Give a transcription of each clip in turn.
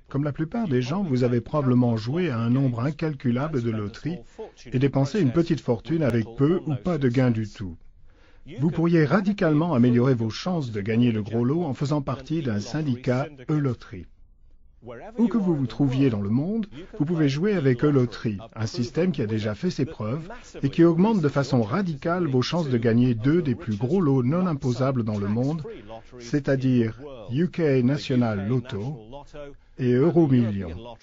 Comme la plupart des gens, vous avez probablement joué à un nombre incalculable de loteries et dépensé une petite fortune avec peu ou pas de gains du tout. Vous pourriez radicalement améliorer vos chances de gagner le gros lot en faisant partie d'un syndicat e-loterie. Où que vous vous trouviez dans le monde, vous pouvez jouer avec e-loterie, un système qui a déjà fait ses preuves et qui augmente de façon radicale vos chances de gagner deux des plus gros lots non imposables dans le monde, c'est-à-dire UK National Lotto et Euromillions.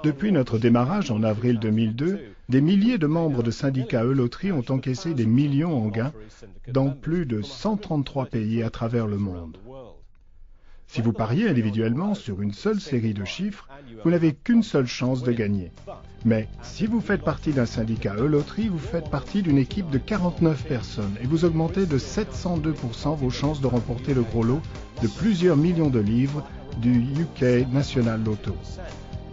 Depuis notre démarrage en avril 2002, des milliers de membres de syndicats e-loterie ont encaissé des millions en gains dans plus de 133 pays à travers le monde. Si vous pariez individuellement sur une seule série de chiffres, vous n'avez qu'une seule chance de gagner. Mais si vous faites partie d'un syndicat e-loterie, vous faites partie d'une équipe de 49 personnes et vous augmentez de 702% vos chances de remporter le gros lot de plusieurs millions de livres du UK National Lotto.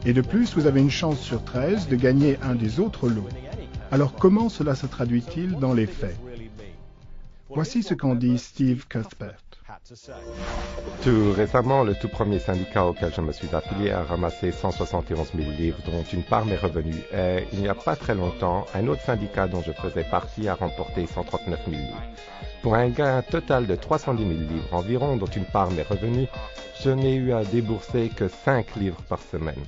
Et de plus, vous avez une chance sur 13 de gagner un des autres lots. Alors comment cela se traduit-il dans les faits? Voici ce qu'en dit Steve Cuthbert. Tout récemment, le tout premier syndicat auquel je me suis affilié a ramassé 171 000 livres, dont une part m'est revenue. Et il n'y a pas très longtemps, un autre syndicat dont je faisais partie a remporté 139 000 livres. Pour un gain total de 310 000 livres environ, dont une part m'est revenue, je n'ai eu à débourser que 5 livres par semaine.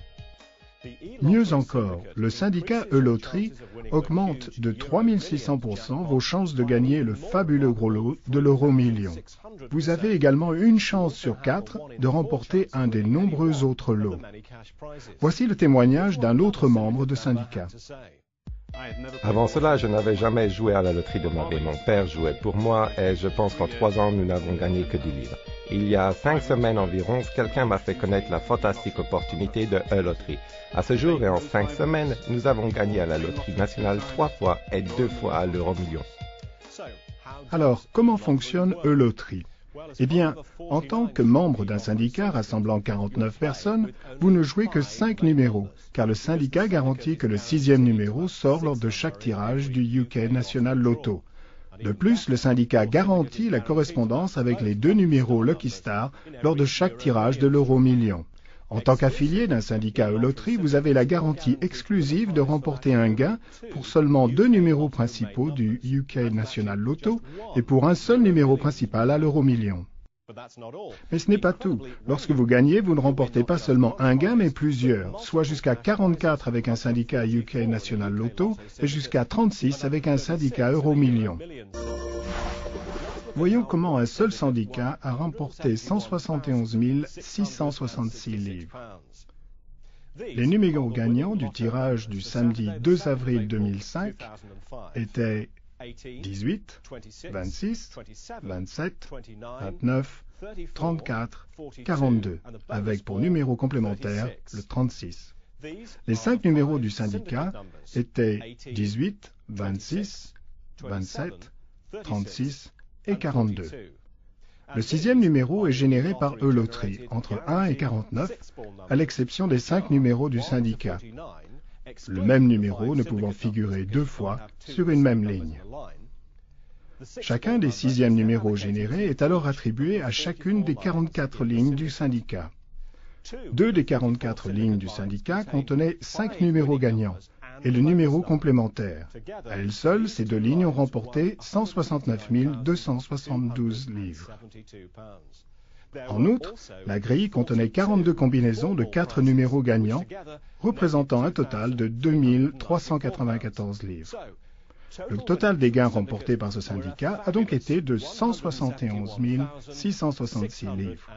Mieux encore, le syndicat e-loterie augmente de 3600% vos chances de gagner le fabuleux gros lot de l'Euromillion. Vous avez également une chance sur 4 de remporter un des nombreux autres lots. Voici le témoignage d'un autre membre de syndicat. Avant cela, je n'avais jamais joué à la loterie de ma vie. Mon père jouait pour moi et je pense qu'en 3 ans, nous n'avons gagné que 10 livres. Il y a 5 semaines environ, quelqu'un m'a fait connaître la fantastique opportunité de e-loterie. À ce jour et en 5 semaines, nous avons gagné à la loterie nationale 3 fois et 2 fois à l'Euromillion. Alors, comment fonctionne e-loterie? Eh bien, en tant que membre d'un syndicat rassemblant 49 personnes, vous ne jouez que 5 numéros, car le syndicat garantit que le 6e numéro sort lors de chaque tirage du UK National Lotto. De plus, le syndicat garantit la correspondance avec les 2 numéros Lucky Star lors de chaque tirage de l'Euromillion. En tant qu'affilié d'un syndicat e-loterie, vous avez la garantie exclusive de remporter un gain pour seulement 2 numéros principaux du UK National Lotto et pour un seul numéro principal à l'Euromillion. Mais ce n'est pas tout. Lorsque vous gagnez, vous ne remportez pas seulement un gain, mais plusieurs, soit jusqu'à 44 avec un syndicat UK National Lotto et jusqu'à 36 avec un syndicat Euromillion. Voyons comment un seul syndicat a remporté 171 666 livres. Les numéros gagnants du tirage du samedi 2 avril 2005 étaient 18, 26, 27, 29, 34, 42, avec pour numéro complémentaire le 36. Les 5 numéros du syndicat étaient 18, 26, 27, 36 et 42. Le 6e numéro est généré par e-loterie, entre 1 et 49, à l'exception des 5 numéros du syndicat, le même numéro ne pouvant figurer 2 fois sur une même ligne. Chacun des 6e numéros générés est alors attribué à chacune des 44 lignes du syndicat. 2 des 44 lignes du syndicat contenaient 5 numéros gagnants et le numéro complémentaire. À elles seules, ces 2 lignes ont remporté 169 272 livres. En outre, la grille contenait 42 combinaisons de 4 numéros gagnants, représentant un total de 2 394 livres. Le total des gains remportés par ce syndicat a donc été de 171 666 livres.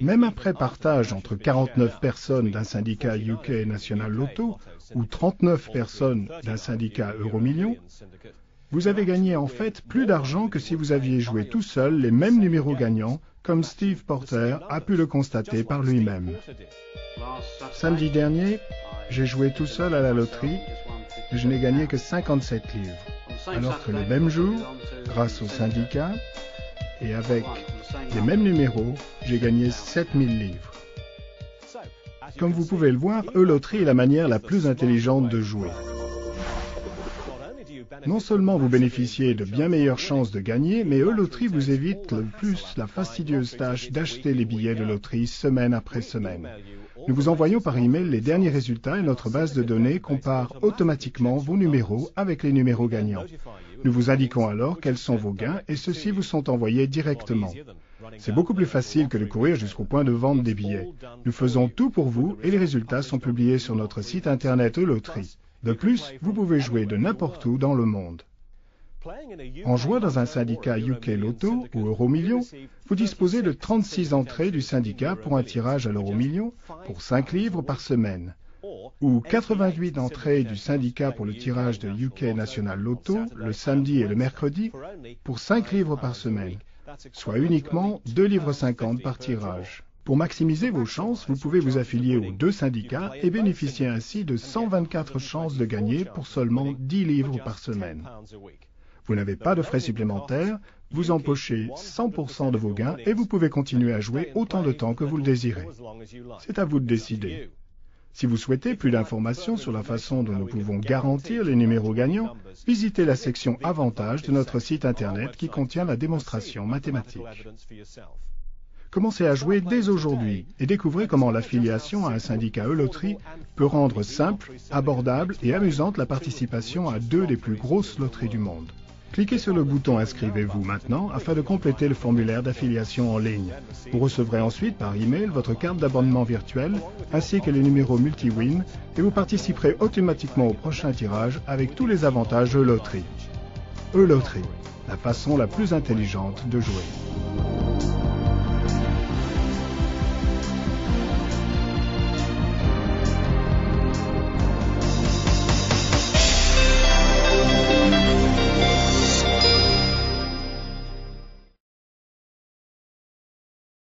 Même après partage entre 49 personnes d'un syndicat UK National Lotto ou 39 personnes d'un syndicat Euromillion, vous avez gagné en fait plus d'argent que si vous aviez joué tout seul les mêmes numéros gagnants, comme Steve Porter a pu le constater par lui-même. Samedi dernier, j'ai joué tout seul à la loterie et je n'ai gagné que 57 livres, alors que le même jour, grâce au syndicat, et avec les mêmes numéros, j'ai gagné 7000 livres. Comme vous pouvez le voir, E-Loterie est la manière la plus intelligente de jouer. Non seulement vous bénéficiez de bien meilleures chances de gagner, mais E-Loterie vous évite le plus la fastidieuse tâche d'acheter les billets de loterie semaine après semaine. Nous vous envoyons par email les derniers résultats et notre base de données compare automatiquement vos numéros avec les numéros gagnants. Nous vous indiquons alors quels sont vos gains et ceux-ci vous sont envoyés directement. C'est beaucoup plus facile que de courir jusqu'au point de vente des billets. Nous faisons tout pour vous et les résultats sont publiés sur notre site internet E-Loterie. De plus, vous pouvez jouer de n'importe où dans le monde. En jouant dans un syndicat UK Lotto ou Euromillion, vous disposez de 36 entrées du syndicat pour un tirage à l'Euromillion pour 5 livres par semaine, ou 88 entrées du syndicat pour le tirage de UK National Lotto le samedi et le mercredi pour 5 livres par semaine, soit uniquement 2,50 livres par tirage. Pour maximiser vos chances, vous pouvez vous affilier aux 2 syndicats et bénéficier ainsi de 124 chances de gagner pour seulement 10 livres par semaine. Vous n'avez pas de frais supplémentaires, vous empochez 100% de vos gains et vous pouvez continuer à jouer autant de temps que vous le désirez. C'est à vous de décider. Si vous souhaitez plus d'informations sur la façon dont nous pouvons garantir les numéros gagnants, visitez la section Avantages de notre site Internet qui contient la démonstration mathématique. Commencez à jouer dès aujourd'hui et découvrez comment l'affiliation à un syndicat E-Loterie peut rendre simple, abordable et amusante la participation à 2 des plus grosses loteries du monde. Cliquez sur le bouton « Inscrivez-vous » maintenant afin de compléter le formulaire d'affiliation en ligne. Vous recevrez ensuite par email votre carte d'abonnement virtuelle ainsi que les numéros multi-win et vous participerez automatiquement au prochain tirage avec tous les avantages E-Loterie. E-Loterie, la façon la plus intelligente de jouer.